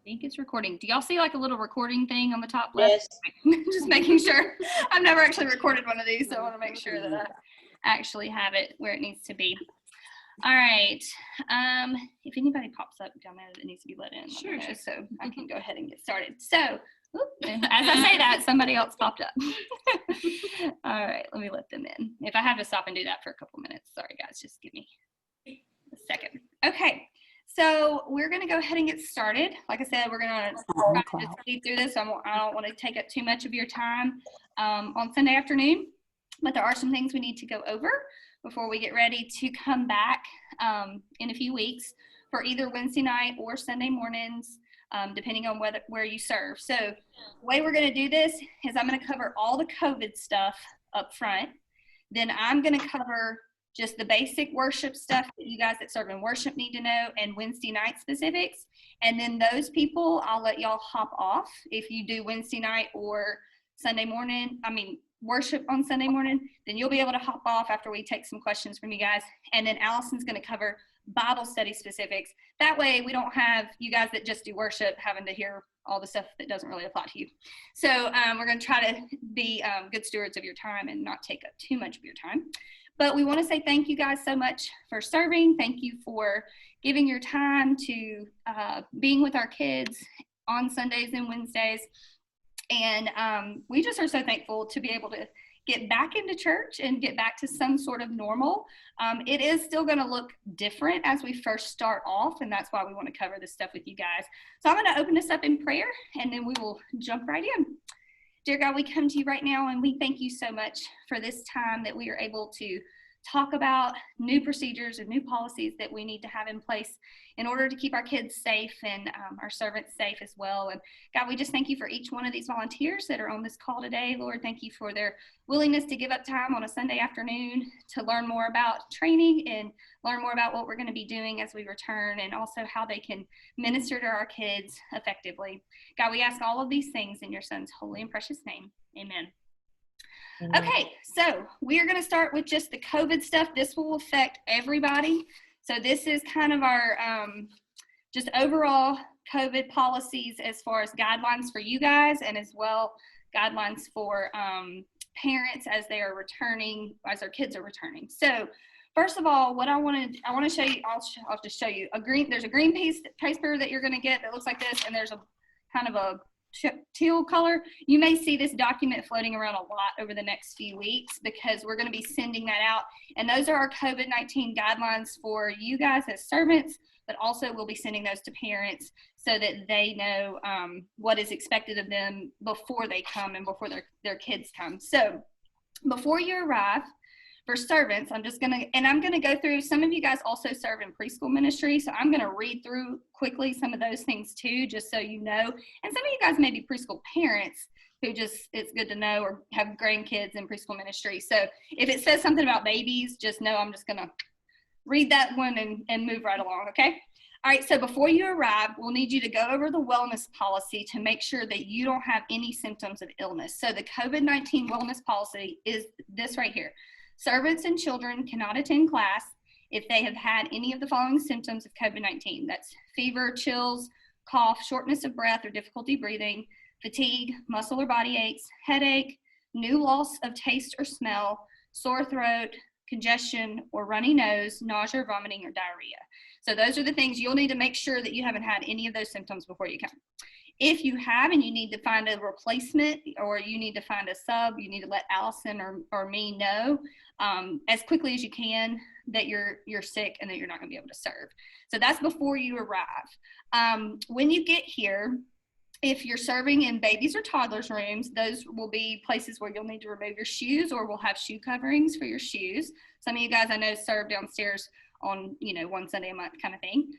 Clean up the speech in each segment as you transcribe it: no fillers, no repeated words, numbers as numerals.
think it's recording. Do y'all see like a little recording thing on the top left? Yes. Just making sure. I've never actually recorded one of these, so I want to make sure that I actually have it where it needs to be. All right. If anybody pops up down there that needs to be let in, Sure. So I can go ahead and get started. So, as I say that, somebody else popped up. All right, let me let them in. If I have to stop and do that for a couple minutes, sorry guys, just give me a second. Okay. So we're going to go ahead and get started. Like I said, we're going to just speed through this. I don't want to take up too much of your time on Sunday afternoon, but there are some things we need to go over before we get ready to come back in a few weeks for either Wednesday night or Sunday mornings, depending on where you serve. So the way we're going to do this is I'm going to cover all the COVID stuff up front. Then I'm going to cover just the basic worship stuff that you guys that serve in worship need to know, and Wednesday night specifics. And then those people, I'll let y'all hop off if you do Wednesday night or Sunday morning. Worship on Sunday morning, then you'll be able to hop off after we take some questions from you guys. And then Allison's going to cover Bible study specifics. That way we don't have you guys that just do worship having to hear all the stuff that doesn't really apply to you. So we're going to try to be good stewards of your time and not take up too much of your time. But we want to say thank you guys so much for serving. Thank you for giving your time to being with our kids on Sundays and Wednesdays. And we just are so thankful to be able to get back into church and get back to some sort of normal. It is still going to look different as we first start off, and that's why we want to cover this stuff with you guys. So I'm going to open this up in prayer, and then we will jump right in. Dear God, we come to you right now, and we thank you so much for this time that we are able to talk about new procedures and new policies that we need to have in place in order to keep our kids safe and our servants safe as well. And God, we just thank you for each one of these volunteers that are on this call today. Lord, thank you for their willingness to give up time on a Sunday afternoon to learn more about training and learn more about what we're going to be doing as we return, and also how they can minister to our kids effectively. God, we ask all of these things in your Son's holy and precious name. Amen. Okay, so we are going to start with just the COVID stuff. This will affect everybody. So this is kind of our just overall COVID policies as far as guidelines for you guys, and as well guidelines for parents as they are returning, as their kids are returning. So first of all, what I want to show you, I'll just show you there's a green piece of paper that you're going to get that looks like this, and there's a kind of a teal color. You may see this document floating around a lot over the next few weeks because we're going to be sending that out. And those are our COVID-19 guidelines for you guys as servants, but also we'll be sending those to parents so that they know what is expected of them before they come and before their kids come. So before you arrive, for servants, I'm going to go through, some of you guys also serve in preschool ministry, so I'm going to read through quickly some of those things too, just so you know. And some of you guys may be preschool parents who it's good to know, or have grandkids in preschool ministry. So if it says something about babies, just know I'm just going to read that one and move right along, okay? All right, so before you arrive, we'll need you to go over the wellness policy to make sure that you don't have any symptoms of illness. So the COVID-19 wellness policy is this right here. Servants and children cannot attend class if they have had any of the following symptoms of COVID-19. That's fever, chills, cough, shortness of breath or difficulty breathing, fatigue, muscle or body aches, headache, new loss of taste or smell, sore throat, congestion or runny nose, nausea, vomiting, or diarrhea. So those are the things you'll need to make sure that you haven't had any of those symptoms before you come. If you have and you need to find a replacement, or you need to find a sub, you need to let Allison or me know as quickly as you can that you're sick and that you're not going to be able to serve. So that's before you arrive. When you get here, if you're serving in babies or toddlers rooms, those will be places where you'll need to remove your shoes, or we'll have shoe coverings for your shoes. Some of you guys I know serve downstairs on, one Sunday a month kind of thing.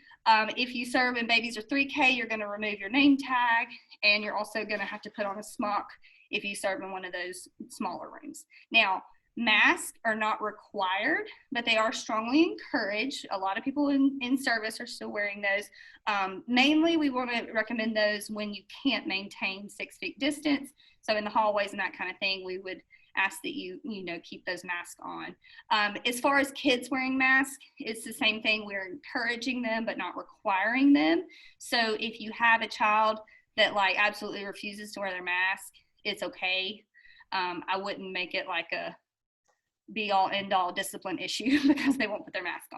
If you serve in babies or 3K, you're going to remove your name tag, and you're also going to have to put on a smock if you serve in one of those smaller rooms. Now, masks are not required, but they are strongly encouraged. A lot of people in service are still wearing those. Mainly, we want to recommend those when you can't maintain 6 feet distance. So in the hallways and that kind of thing, we would ask that you keep those masks on. As far as kids wearing masks, it's the same thing. We're encouraging them, but not requiring them. So if you have a child that like absolutely refuses to wear their mask, it's okay. I wouldn't make it like a be all end all discipline issue because they won't put their mask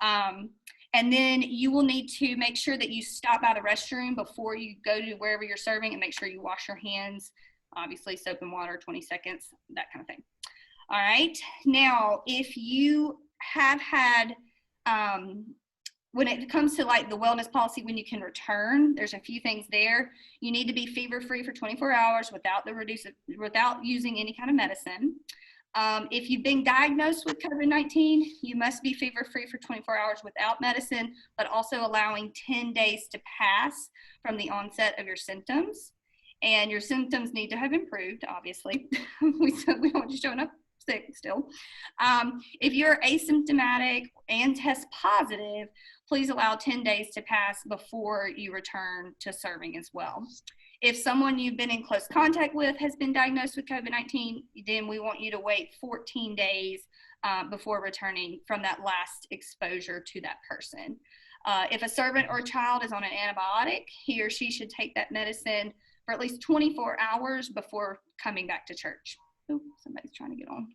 on. And then you will need to make sure that you stop by the restroom before you go to wherever you're serving, and make sure you wash your hands, obviously soap and water, 20 seconds, that kind of thing. All right. Now, if you have had, when it comes to like the wellness policy, when you can return, there's a few things there. You need to be fever-free for 24 hours without using any kind of medicine. If you've been diagnosed with COVID-19, you must be fever-free for 24 hours without medicine, but also allowing 10 days to pass from the onset of your symptoms. And your symptoms need to have improved, obviously. we don't want you showing up sick still. If you're asymptomatic and test positive, please allow 10 days to pass before you return to serving as well. If someone you've been in close contact with has been diagnosed with COVID-19, then we want you to wait 14 days before returning from that last exposure to that person. If a servant or child is on an antibiotic, he or she should take that medicine for at least 24 hours before coming back to church. Oh, somebody's trying to get on.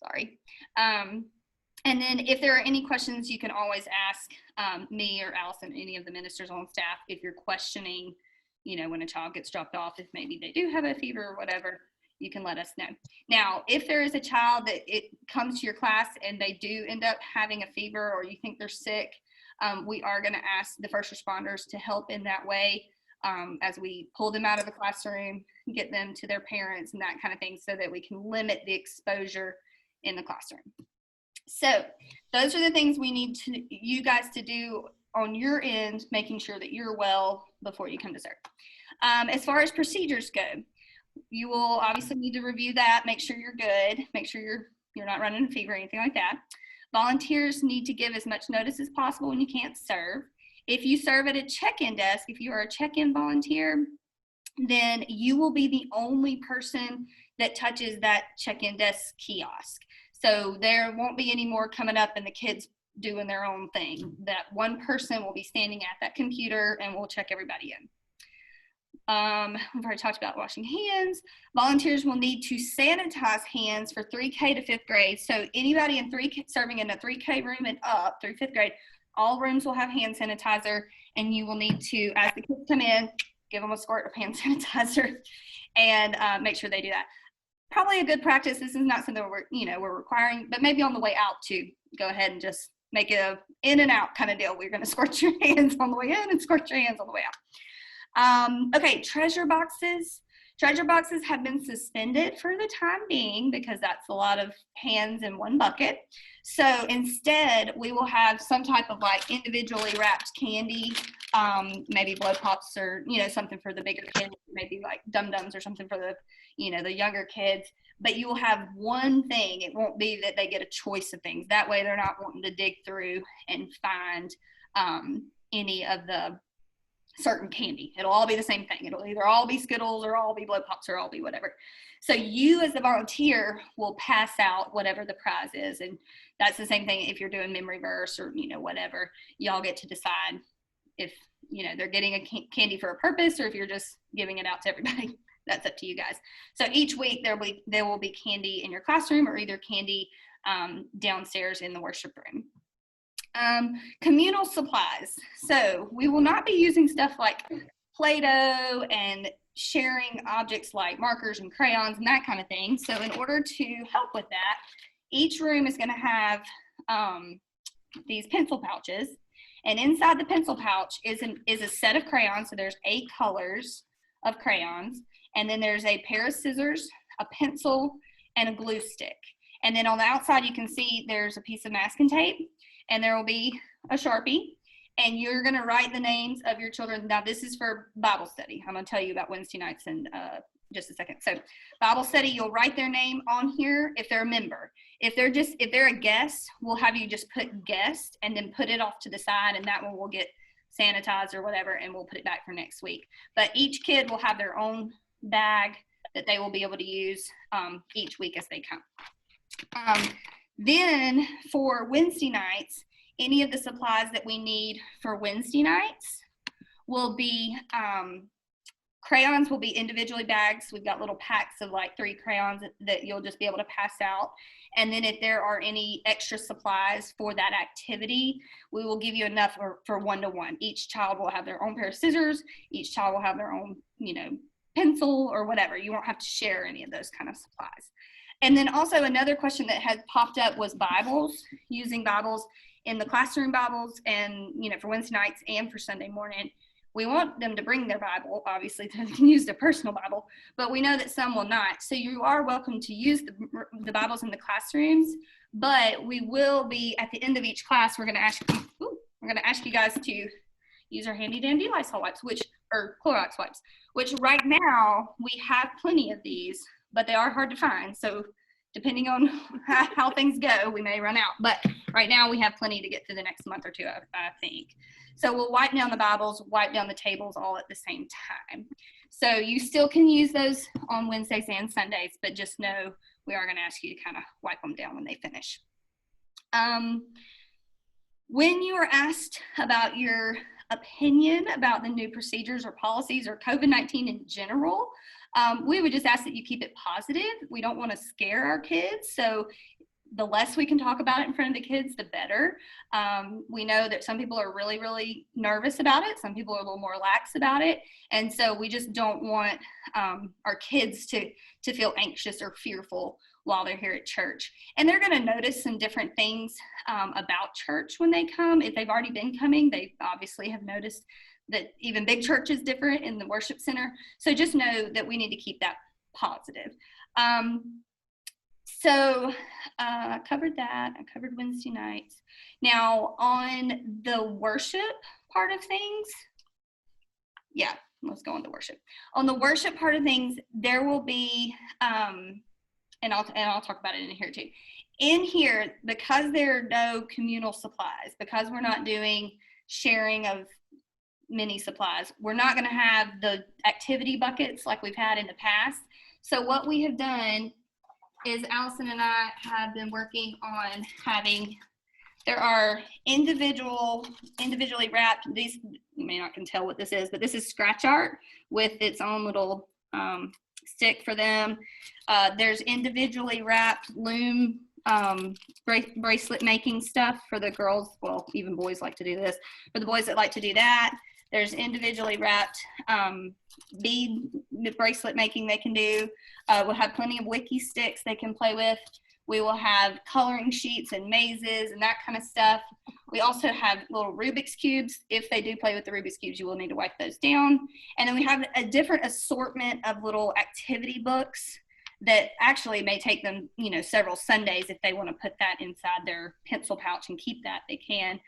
Sorry. And then if there are any questions, you can always ask me or Allison, any of the ministers on staff, if you're questioning, when a child gets dropped off, if maybe they do have a fever or whatever, you can let us know. Now, if there is a child that it comes to your class and they do end up having a fever, or you think they're sick, we are going to ask the first responders to help in that way, as we pull them out of the classroom, get them to their parents and that kind of thing, so that we can limit the exposure in the classroom. So those are the things we need you guys to do on your end, making sure that you're well before you come to serve. As far as procedures go, you will obviously need to review that, make sure you're good, make sure you're not running a fever or anything like that. Volunteers need to give as much notice as possible when you can't serve. If you serve at a check-in desk, if you are a check-in volunteer, then you will be the only person that touches that check-in desk kiosk. So there won't be any more coming up and the kids doing their own thing. That one person will be standing at that computer and we'll check everybody in. We've already talked about washing hands. Volunteers will need to sanitize hands for 3K to 5th grade. So anybody in serving in a 3K room and up through 5th grade, all rooms will have hand sanitizer, and you will need to, as the kids come in, give them a squirt of hand sanitizer and make sure they do that. Probably a good practice. This is not something we're requiring, but maybe on the way out to go ahead and just make it a in and out kind of deal. We're going to squirt your hands on the way in and squirt your hands on the way out. Okay, treasure boxes. Treasure boxes have been suspended for the time being because that's a lot of hands in one bucket. So instead, we will have some type of like individually wrapped candy, maybe blow pops or, something for the bigger kids, maybe like dum-dums or something for the, the younger kids. But you will have one thing. It won't be that they get a choice of things. That way they're not wanting to dig through and find any of the certain candy. It'll all be the same thing. It'll either all be Skittles or all be blow pops or all be whatever. So you as the volunteer will pass out whatever the prize is. And that's the same thing if you're doing memory verse or, whatever. Y'all get to decide if, they're getting a candy for a purpose or if you're just giving it out to everybody. That's up to you guys. So each week there will be candy in your classroom or either candy downstairs in the worship room. Communal supplies. So we will not be using stuff like Play-Doh and sharing objects like markers and crayons and that kind of thing. So in order to help with that, each room is going to have these pencil pouches, and inside the pencil pouch is a set of crayons. So there's 8 colors of crayons, and then there's a pair of scissors, a pencil, and a glue stick. And then on the outside you can see there's a piece of masking tape, and there will be a Sharpie, and you're going to write the names of your children. Now, this is for Bible study. I'm going to tell you about Wednesday nights in just a second. So Bible study, you'll write their name on here if they're a member. If they're a guest, we'll have you just put guest and then put it off to the side, and that one will get sanitized or whatever, and we'll put it back for next week. But each kid will have their own bag that they will be able to use each week as they come. Then for Wednesday nights, any of the supplies that we need for Wednesday nights will be, crayons will be individually bagged. So we've got little packs of like 3 crayons that you'll just be able to pass out. And then if there are any extra supplies for that activity, we will give you enough for 1-to-1. Each child will have their own pair of scissors. Each child will have their own, pencil or whatever. You won't have to share any of those kind of supplies. And then also another question that had popped up was Bibles, using Bibles in the classroom Bibles and, for Wednesday nights and for Sunday morning. We want them to bring their Bible, obviously, so they can use their personal Bible, but we know that some will not. So you are welcome to use the Bibles in the classrooms, but we will be, at the end of each class, we're going to ask you guys to use our handy dandy Lysol wipes, or Clorox wipes, which right now we have plenty of these, but they are hard to find. So depending on how things go, we may run out. But right now we have plenty to get through the next month or two, I think. So we'll wipe down the Bibles, wipe down the tables all at the same time. So you still can use those on Wednesdays and Sundays, but just know we are going to ask you to kind of wipe them down when they finish. When you are asked about your opinion about the new procedures or policies or COVID-19 in general, we would just ask that you keep it positive. We don't want to scare our kids, so the less we can talk about it in front of the kids, the better. We know that some people are really, really nervous about it. Some people are a little more lax about it. And so we just don't want our kids to feel anxious or fearful while they're here at church. And they're going to notice some different things about church when they come. If they've already been coming, they obviously have noticed that even big church is different in the worship center. So just know that we need to keep that positive. So I covered that. I covered Wednesday nights. Now on the worship part of things, let's go on to worship. On the worship part of things, there will be, and I'll talk about it in here too. In here, because there are no communal supplies, because we're not doing sharing of many supplies, we're not going to have the activity buckets like we've had in the past. So what we have done is Allison and I have been working on having, there are individually wrapped, these, you may not can tell what this is, but this is scratch art with its own little stick for them. There's individually wrapped loom bracelet making stuff for the girls. Well, even boys like to do this. For the boys that like to do that, there's individually wrapped bead bracelet making they can do. We'll have plenty of wiki sticks they can play with. We will have coloring sheets and mazes and that kind of stuff. We also have little Rubik's Cubes. If they do play with the Rubik's Cubes, you will need to wipe those down. And then we have a different assortment of little activity books that actually may take them, several Sundays. If they want to put that inside their pencil pouch and keep that, they can.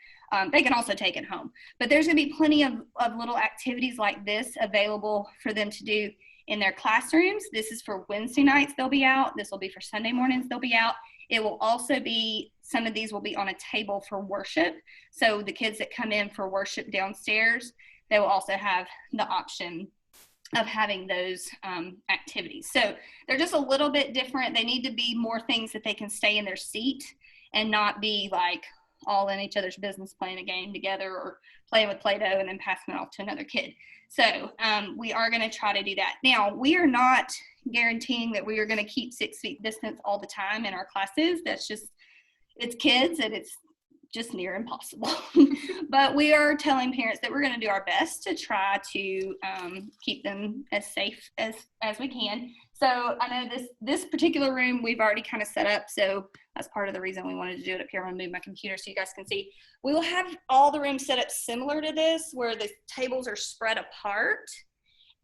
They can also take it home. But there's going to be plenty of little activities like this available for them to do in their classrooms. This is for Wednesday nights they'll be out. This will be for Sunday mornings they'll be out. It will also be, some of these will be on a table for worship. So the kids that come in for worship downstairs, they will also have the option of having those activities. So they're just a little bit different. They need to be more things that they can stay in their seat and not be like all in each other's business playing a game together or playing with Play-Doh and then passing it off to another kid. So we are going to try to do that. Now, we are not guaranteeing that we are going to keep 6 feet distance all the time in our classes. That's just, it's kids and it's just near impossible. But we are telling parents that we're going to do our best to try to keep them as safe as we can. So I know this particular room we've already kind of set up, so that's part of the reason we wanted to do it up here. I'm going to move my computer so you guys can see. We will have all the rooms set up similar to this, where the tables are spread apart.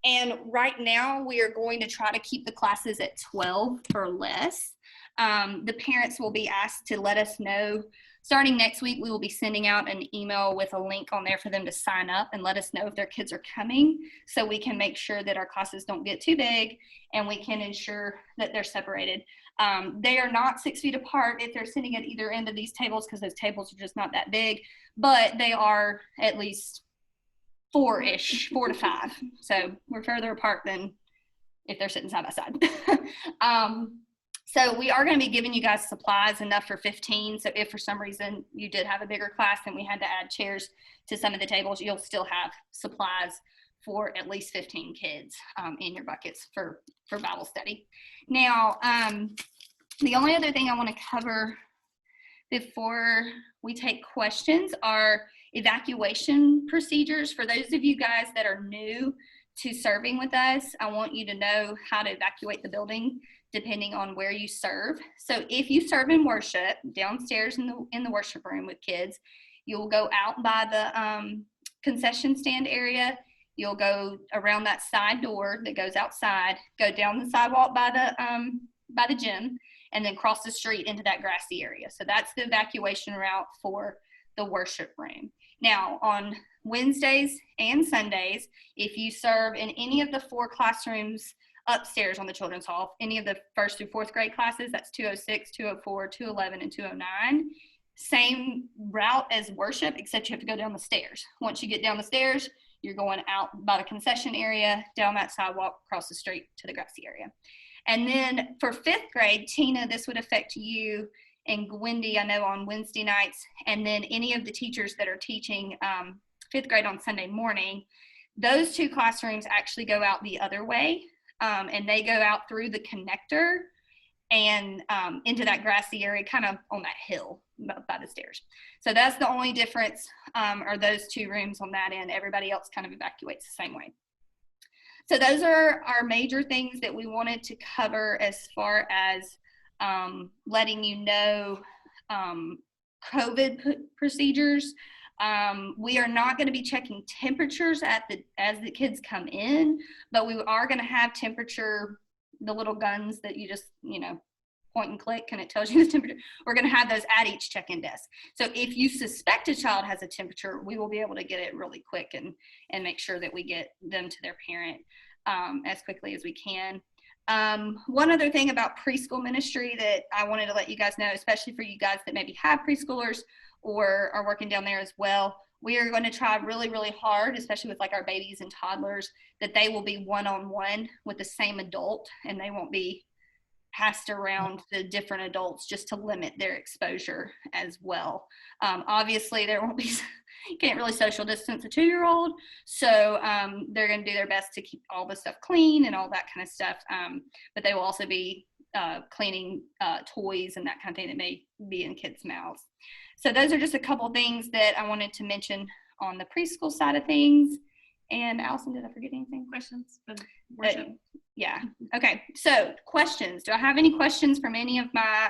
And right now we are going to try to keep the classes at 12 or less. The parents will be asked to let us know. Starting next week, we will be sending out an email with a link on there for them to sign up and let us know if their kids are coming, so we can make sure that our classes don't get too big and we can ensure that they're separated. They are not 6 feet apart if they're sitting at either end of these tables, because those tables are just not that big, but they are at least 4 to 5. So we're further apart than if they're sitting side by side. So we are going to be giving you guys supplies enough for 15. So if for some reason you did have a bigger class and we had to add chairs to some of the tables, you'll still have supplies for at least 15 kids in your buckets for Bible study. Now, the only other thing I want to cover before we take questions are evacuation procedures. For those of you guys that are new to serving with us, I want you to know how to evacuate the building depending on where you serve. So if you serve in worship downstairs in the worship room with kids, you'll go out by the concession stand area. You'll go around that side door that goes outside, go down the sidewalk by the gym, and then cross the street into that grassy area. So that's the evacuation route for the worship room. Now, on Wednesdays and Sundays, if you serve in any of the 4 classrooms upstairs on the Children's Hall, any of the 1st through 4th grade classes, that's 206, 204, 211, and 209, same route as worship, except you have to go down the stairs. Once you get down the stairs, you're going out by the concession area, down that sidewalk, across the street to the grassy area. And then for 5th grade, Tina, this would affect you and Wendy, I know, on Wednesday nights, and then any of the teachers that are teaching 5th grade on Sunday morning. Those 2 classrooms actually go out the other way, and they go out through the connector and into that grassy area, kind of on that hill by the stairs. So that's the only difference, are those 2 rooms on that end. Everybody else kind of evacuates the same way. So those are our major things that we wanted to cover as far as letting you know COVID procedures. We are not going to be checking temperatures as the kids come in, but we are going to have temperature, the little guns that you just, point and click and it tells you the temperature. We're going to have those at each check-in desk. So if you suspect a child has a temperature, we will be able to get it really quick and make sure that we get them to their parent as quickly as we can. One other thing about preschool ministry that I wanted to let you guys know, especially for you guys that maybe have preschoolers or are working down there as well, we are going to try really, really hard, especially with like our babies and toddlers, that they will be one-on-one with the same adult and they won't be passed around to different adults, just to limit their exposure as well. Obviously there won't be, you can't really social distance a 2-year-old, so they're going to do their best to keep all the stuff clean and all that kind of stuff, but they will also be cleaning toys and that kind of thing that may be in kids' mouths. So those are just a couple things that I wanted to mention on the preschool side of things. And Allison, did I forget anything? Questions for worship? Yeah. Okay. So questions. Do I have any questions from any of my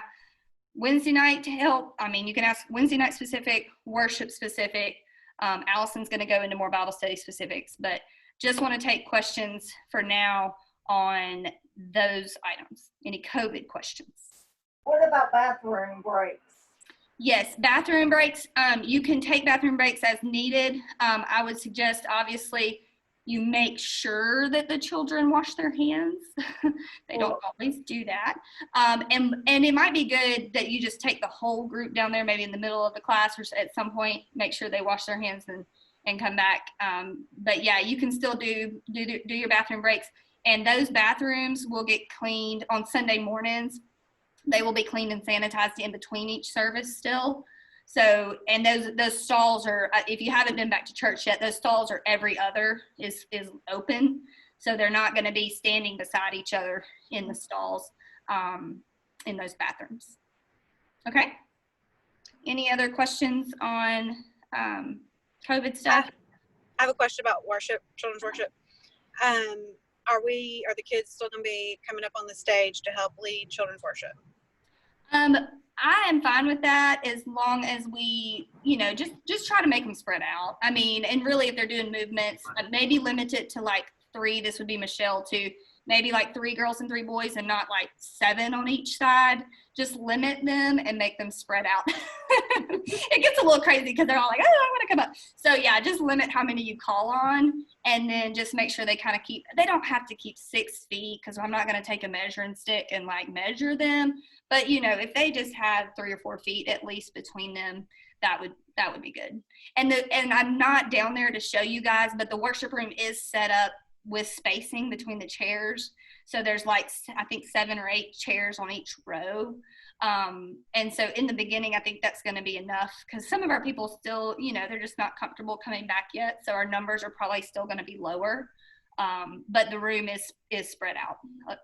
Wednesday night help? I mean, you can ask Wednesday night specific, worship specific. Allison's going to go into more Bible study specifics, but just want to take questions for now on those items. Any COVID questions? What about bathroom breaks? Yes, bathroom breaks. You can take bathroom breaks as needed. I would suggest, obviously, you make sure that the children wash their hands. They don't always do that. And it might be good that you just take the whole group down there, maybe in the middle of the class or at some point, make sure they wash their hands and come back. But yeah, you can still do your bathroom breaks. And those bathrooms will get cleaned on Sunday mornings. They will be cleaned and sanitized in between each service still. So, and those stalls are, if you haven't been back to church yet, those stalls are every other is open. So they're not going to be standing beside each other in the stalls in those bathrooms. Okay. Any other questions on COVID stuff? I have a question about worship, children's worship. Are the kids still going to be coming up on the stage to help lead children's worship? I am fine with that as long as we, just try to make them spread out. I mean, and really if they're doing movements, maybe limit it to like 3, this would be Michelle too, maybe like 3 girls and 3 boys and not like 7 on each side. Just limit them and make them spread out. It gets a little crazy because they're all like, oh, I want to come up. So yeah, just limit how many you call on and then just make sure they kind of they don't have to keep 6 feet because I'm not going to take a measuring stick and like measure them. But if they just have 3 or 4 feet at least between them, that would be good. And I'm not down there to show you guys, but the worship room is set up with spacing between the chairs. So there's like, I think 7 or 8 chairs on each row. And so in the beginning, I think that's going to be enough, because some of our people still, you know, they're just not comfortable coming back yet. So our numbers are probably still going to be lower. But the room is spread out.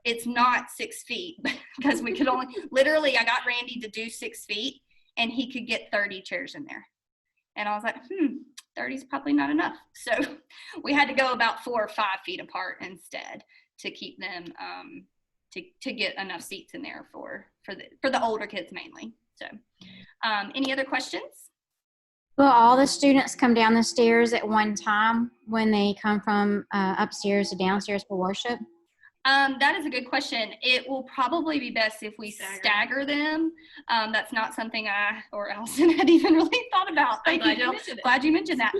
It's not 6 feet, because we could only, literally, I got Randy to do 6 feet and he could get 30 chairs in there. And I was like, 30 is probably not enough. So we had to go about 4 or 5 feet apart instead to keep them, to get enough seats in there for the older kids mainly. So any other questions? Will all the students come down the stairs at one time when they come from upstairs to downstairs for worship? That is a good question. It will probably be best if we stagger them. That's not something I or Allison had even really thought about. Thank you, Jill. Glad you mentioned that.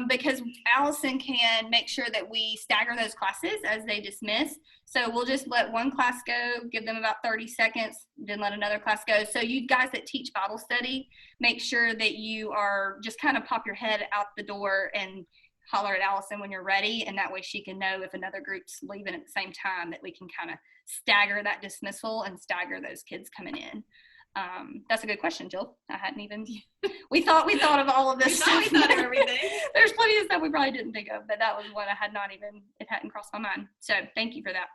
Because Allison can make sure that we stagger those classes as they dismiss. So we'll just let one class go, give them about 30 seconds, then let another class go. So you guys that teach Bible study, make sure that you are just kind of pop your head out the door and holler at Allison when you're ready, and that way she can know if another group's leaving at the same time, that we can kind of stagger that dismissal and stagger those kids coming in. That's a good question, Jill. I hadn't even, we thought of all of this stuff. We thought of everything. There's plenty of stuff we probably didn't think of, but that was one I had not even, it hadn't crossed my mind. So thank you for that.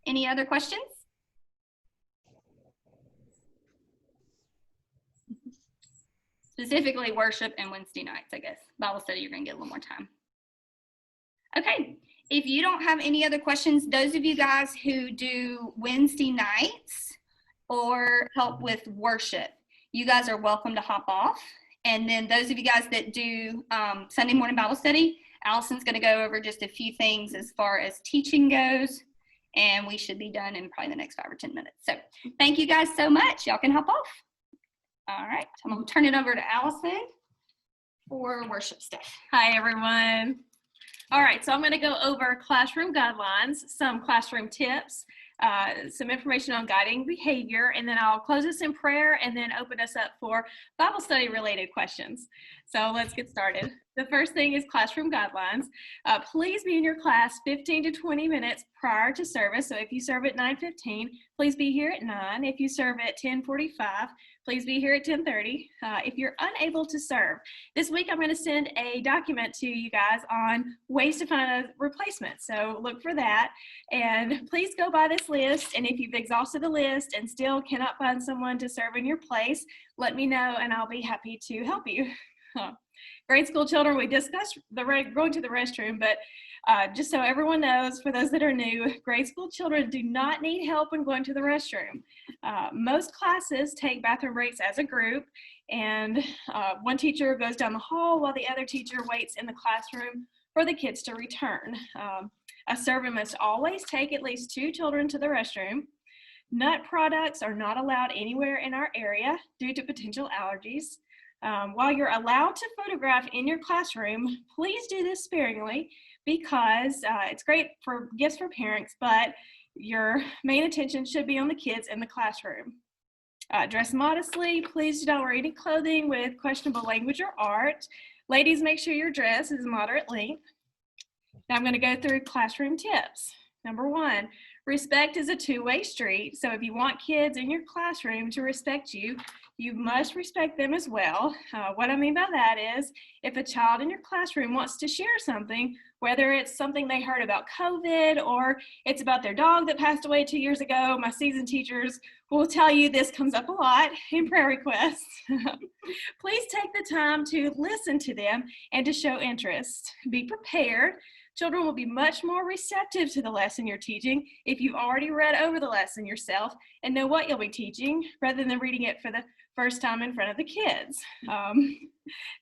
Any other questions? Specifically worship and Wednesday nights, I guess. Bible study, you're going to get a little more time. Okay, if you don't have any other questions, those of you guys who do Wednesday nights or help with worship, you guys are welcome to hop off. And then those of you guys that do Sunday morning Bible study, Allison's going to go over just a few things as far as teaching goes, and we should be done in probably the next 5 or 10 minutes. So thank you guys so much. Y'all can hop off. All right, I'm going to turn it over to Allison for worship stuff. Hi, everyone. All right, so I'm going to go over classroom guidelines, some classroom tips, some information on guiding behavior, and then I'll close us in prayer and then open us up for Bible study related questions. So let's get started. The first thing is classroom guidelines. Please be in your class 15 to 20 minutes prior to service. So if you serve at 9:15, please be here at 9. If you serve at 10:45, please be here at 10:30. If you're unable to serve, this week I'm going to send a document to you guys on ways to find a replacement. So look for that. And please go by this list. And if you've exhausted the list and still cannot find someone to serve in your place, let me know and I'll be happy to help you. Grade school children, we discussed going to the restroom, but just so everyone knows, for those that are new, grade school children do not need help when going to the restroom. Most classes take bathroom breaks as a group, and one teacher goes down the hall while the other teacher waits in the classroom for the kids to return. A server must always take at least 2 children to the restroom. Nut products are not allowed anywhere in our area due to potential allergies. While you're allowed to photograph in your classroom, please do this sparingly because it's great for gifts for parents, but your main attention should be on the kids in the classroom. Dress modestly. Please do not wear any clothing with questionable language or art. Ladies, make sure your dress is moderate length. Now I'm going to go through classroom tips. Number 1, respect is a two-way street. So if you want kids in your classroom to respect you, you must respect them as well. What I mean by that is if a child in your classroom wants to share something, whether it's something they heard about COVID or it's about their dog that passed away 2 years ago, my seasoned teachers will tell you this comes up a lot in prayer requests. Please take the time to listen to them and to show interest. Be prepared. Children will be much more receptive to the lesson you're teaching if you've already read over the lesson yourself and know what you'll be teaching rather than reading it for the first time in front of the kids.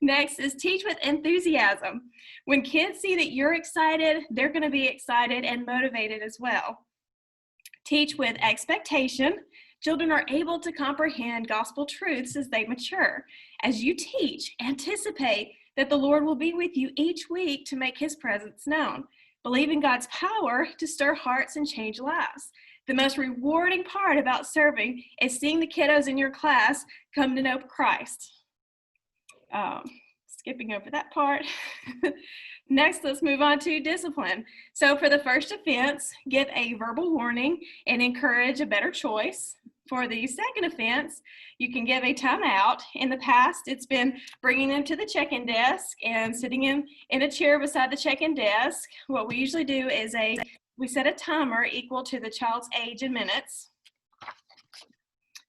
Next is teach with enthusiasm. When kids see that you're excited, they're going to be excited and motivated as well. Teach with expectation. Children are able to comprehend gospel truths as they mature. As you teach, anticipate that the Lord will be with you each week to make his presence known. Believe in God's power to stir hearts and change lives. The most rewarding part about serving is seeing the kiddos in your class come to know Christ. Skipping over that part. Next, let's move on to discipline. So for the first offense, give a verbal warning and encourage a better choice. For the second offense, you can give a timeout. In the past, it's been bringing them to the check-in desk and sitting in a chair beside the check-in desk. What we usually do is we set a timer equal to the child's age in minutes.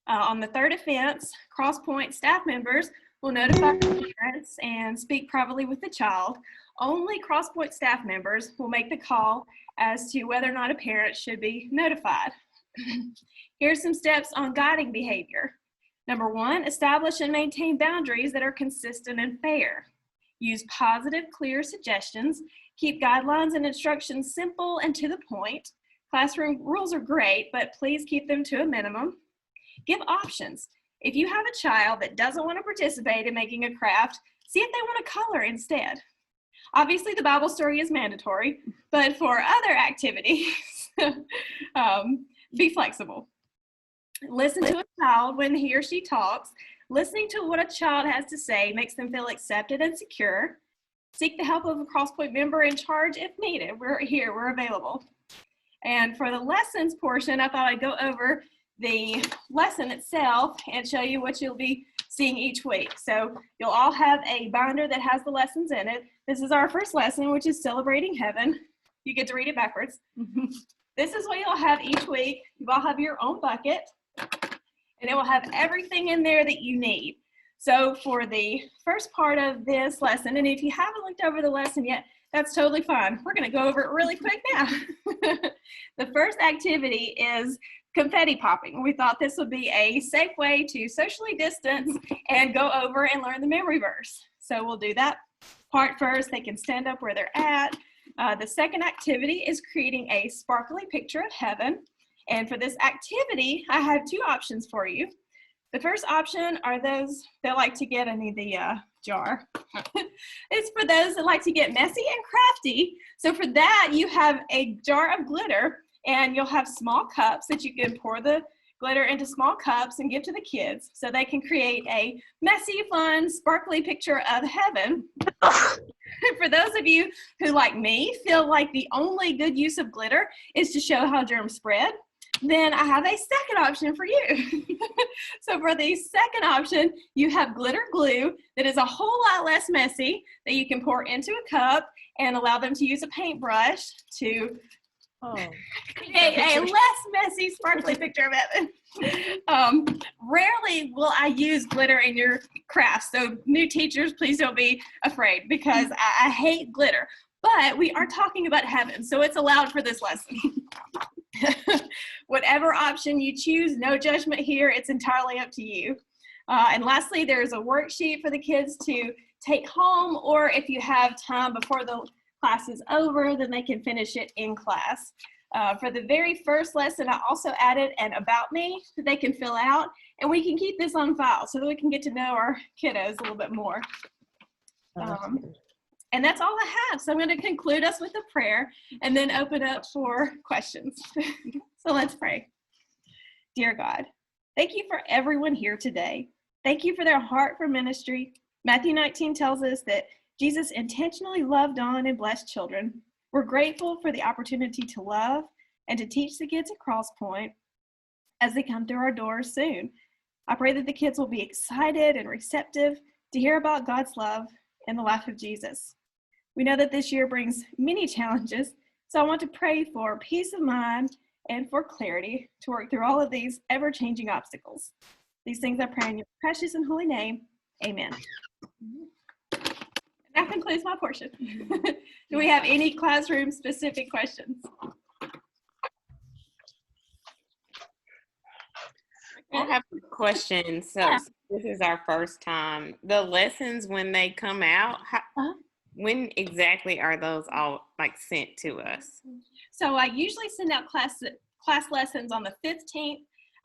On the third offense, cross-point staff members will notify parents and speak privately with the child. Only cross-point staff members will make the call as to whether or not a parent should be notified. Here's some steps on guiding behavior. Number 1, establish and maintain boundaries that are consistent and fair. Use positive, clear suggestions. Keep guidelines and instructions simple and to the point. Classroom rules are great, but please keep them to a minimum. Give options. If you have a child that doesn't want to participate in making a craft, see if they want to color instead. Obviously, the Bible story is mandatory, but for other activities, be flexible. Listen to a child when he or she talks. Listening to what a child has to say makes them feel accepted and secure. Seek the help of a cross-point member in charge if needed. We're here, we're available. And for the lessons portion, I thought I'd go over the lesson itself and show you what you'll be seeing each week. So you'll all have a binder that has the lessons in it. This is our first lesson, which is Celebrating Heaven. You get to read it backwards. This is what you'll have each week. You all have your own bucket, and it will have everything in there that you need. So for the first part of this lesson, and if you haven't looked over the lesson yet, that's totally fine. We're going to go over it really quick now. The first activity is confetti popping. We thought this would be a safe way to socially distance and go over and learn the memory verse. So we'll do that part first. They can stand up where they're at. The second activity is creating a sparkly picture of heaven. And for this activity, I have 2 options for you. The first option are those that like to get, I need the jar. It's for those that like to get messy and crafty. So for that, you have a jar of glitter, and you'll have small cups that you can pour the glitter into small cups and give to the kids so they can create a messy, fun, sparkly picture of heaven. For those of you who, like me, feel like the only good use of glitter is to show how germs spread, then I have a second option for you. So for the second option, you have glitter glue that is a whole lot less messy that you can pour into a cup and allow them to use a paintbrush to create a less messy, sparkly picture of heaven. Rarely will I use glitter in your crafts, so new teachers, please don't be afraid, because I hate glitter. But we are talking about heaven, so it's allowed for this lesson. Whatever option you choose, no judgment here. It's entirely up to you. And lastly, there's a worksheet for the kids to take home, or if you have time before the class is over, then they can finish it in class. For the very first lesson, I also added an about me that they can fill out, and we can keep this on file so that we can get to know our kiddos a little bit more. And that's all I have. So I'm going to conclude us with a prayer and then open up for questions. So let's pray. Dear God, thank you for everyone here today. Thank you for their heart for ministry. Matthew 19 tells us that Jesus intentionally loved on and blessed children. We're grateful for the opportunity to love and to teach the kids at Crosspoint as they come through our doors soon. I pray that the kids will be excited and receptive to hear about God's love and the life of Jesus. We know that this year brings many challenges, so I want to pray for peace of mind and for clarity to work through all of these ever-changing obstacles. These things I pray in your precious and holy name. Amen. That concludes my portion. Do we have any classroom-specific questions? I have a question. So this is our first time. The lessons, when they come out, when exactly are those all sent to us? So I usually send out class lessons on the 15th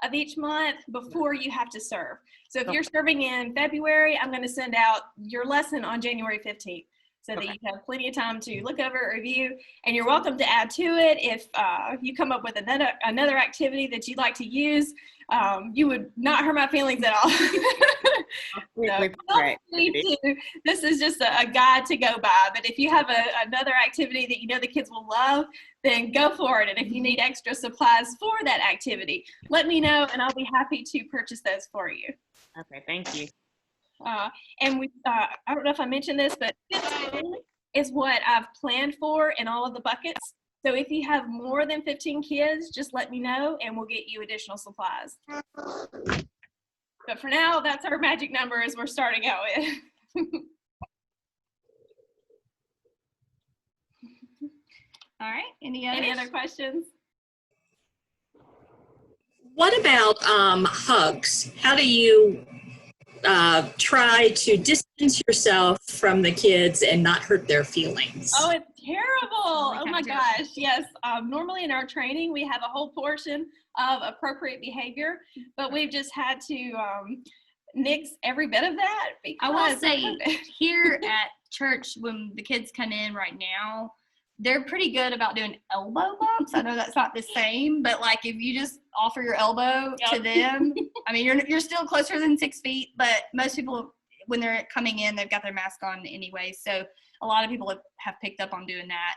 of each month before you have to serve. So if you're serving in February, I'm going to send out your lesson on January 15th. so that you have plenty of time to look over, review, and you're welcome to add to it if you come up with another activity that you'd like to use. You would not hurt my feelings at all. This is just a guide to go by, but if you have another activity that you know the kids will love, then go for it. And if you need extra supplies for that activity, let me know and I'll be happy to purchase those for you. Okay, thank you. And I don't know if I mentioned this, but 15 is what I've planned for in all of the buckets. So if you have more than 15 kids, just let me know and we'll get you additional supplies. But for now, that's our magic number as we're starting out with. All right, any other questions? What about hugs? How do you try to distance yourself from the kids and not hurt their feelings? Oh, it's terrible. Oh my gosh. Yes. Normally in our training, we have a whole portion of appropriate behavior, but we've just had to nix every bit of that. I will say here at church, when the kids come in right now, they're pretty good about doing elbow bumps. I know that's not the same, but like if you just offer your elbow to them, I mean, you're still closer than 6 feet, but most people, when they're coming in, they've got their mask on anyway. So a lot of people have picked up on doing that.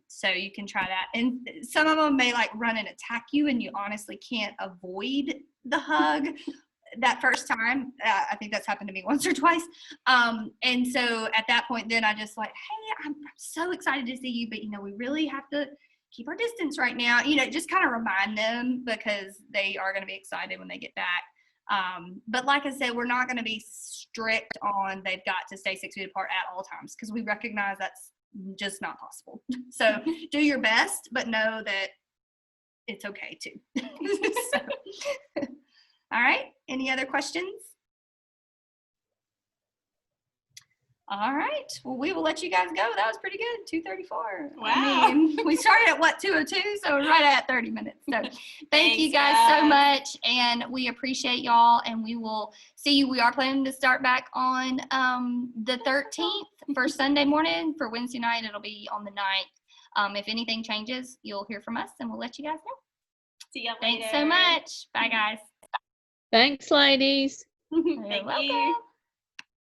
So you can try that. And some of them may like run and attack you and you honestly can't avoid the hug that first time. I think that's happened to me once or twice. And so at that point, then I just like, hey, I'm so excited to see you, but you know, we really have to keep our distance right now. You know, just kind of remind them because they are going to be excited when they get back. But like I said, we're not going to be strict on they've got to stay 6 feet apart at all times because we recognize that's just not possible. So do your best, but know that it's okay too. So, all right, any other questions? All right, well, we will let you guys go. That was pretty good, 2:34. Wow. I mean, we started at what, 2:02, so we're right at 30 minutes. So thank you guys so much, and we appreciate y'all, and we will see you. We are planning to start back on the 13th for Sunday morning. For Wednesday night, it'll be on the 9th. If anything changes, you'll hear from us, and we'll let you guys know. See y'all later. Thanks so much. Bye, guys. Thanks, ladies. You're welcome.